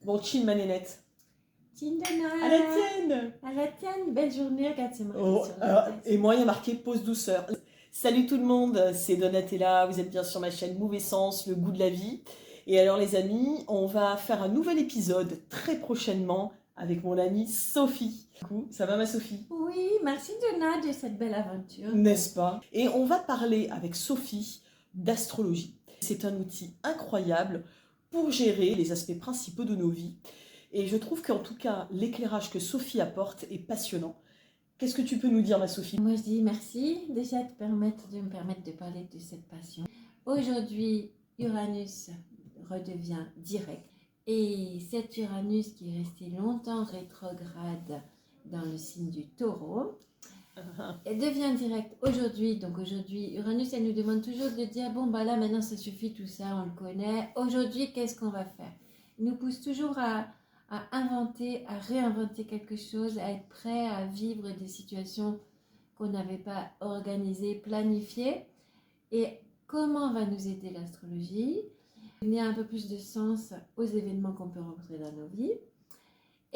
Bon, chin ma nénette. Tindana. À la tienne. À la tienne, belle journée, regarde, c'est marqué Oh, sur la tête. et moi, il y a marqué pause douceur. Salut tout le monde, c'est Donatella, vous êtes bien sur ma chaîne Move Essence, le goût de la vie. Et alors les amis, on va faire un nouvel épisode très prochainement avec mon amie Sophie. Ça va ma Sophie? Oui, merci Donna de cette belle aventure. N'est-ce pas? Et on va parler avec Sophie d'astrologie. C'est un outil incroyable pour gérer les aspects principaux de nos vies. Et je trouve qu'en tout cas, l'éclairage que Sophie apporte est passionnant. Qu'est-ce que tu peux nous dire, ma Sophie? Moi, je dis merci déjà de me permettre de parler de cette passion. Aujourd'hui, Uranus redevient direct. Et cet Uranus qui est resté longtemps rétrograde dans le signe du Taureau, elle devient direct aujourd'hui. Donc aujourd'hui, Uranus, elle nous demande toujours de dire, bon, bah là, maintenant, ça suffit, tout ça, on le connaît. Aujourd'hui, qu'est-ce qu'on va faire? Il nous pousse toujours à inventer, à réinventer quelque chose, à être prêt à vivre des situations qu'on n'avait pas organisées, planifiées. Et comment va nous aider l'astrologie? Donner un peu plus de sens aux événements qu'on peut rencontrer dans nos vies.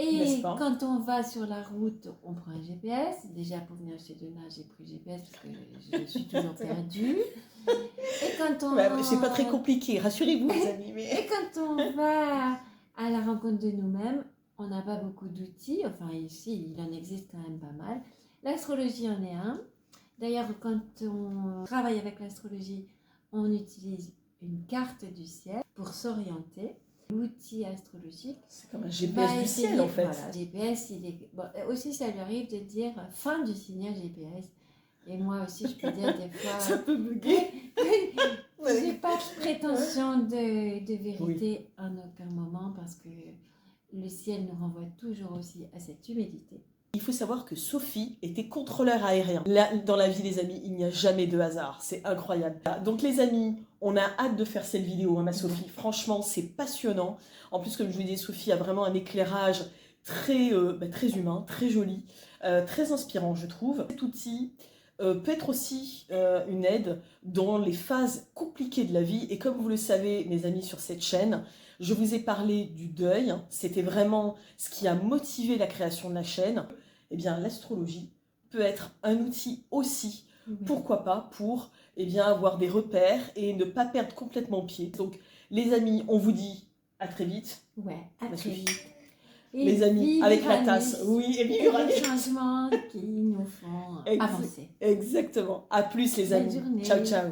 Et quand on va sur la route, on prend un GPS. Déjà, pour venir chez Donna, j'ai pris le GPS parce que je suis toujours perdue. Et quand on... c'est pas très compliqué, rassurez-vous les amis. Et quand on va à la rencontre de nous-mêmes, on n'a pas beaucoup d'outils. Enfin, ici, il en existe quand même pas mal. L'astrologie en est un. D'ailleurs, quand on travaille avec l'astrologie, on utilise une carte du ciel pour s'orienter. L'outil astrologique, c'est comme un GPS du ciel en fait. Voilà, GPS, il est... Bon, aussi, ça lui arrive de dire fin du signal GPS. Et moi aussi, je peux dire des fois... Ça peut bugger. Je n'ai pas de prétention de vérité en aucun moment parce que le ciel nous renvoie toujours aussi à cette humidité. Il faut savoir que Sophie était contrôleur aérien. Là, dans la vie, les amis, il n'y a jamais de hasard. C'est incroyable. Donc, les amis, on a hâte de faire cette vidéo, hein, ma Sophie. Franchement, c'est passionnant. En plus, comme je vous disais, Sophie a vraiment un éclairage très, très humain, très joli, très inspirant, je trouve. Cet outil peut être aussi une aide dans les phases compliquées de la vie. Et comme vous le savez, mes amis, sur cette chaîne, je vous ai parlé du deuil. C'était vraiment ce qui a motivé la création de la chaîne. Eh bien, l'astrologie peut être un outil aussi, pourquoi pas, pour avoir des repères et ne pas perdre complètement pied. Donc, les amis, on vous dit à très vite. Ouais, à très vite. Les amis, avec la tasse. Oui, et vive Uranus. Les changements qui nous font avancer. Exactement. À plus, les amis. Ciao, ciao.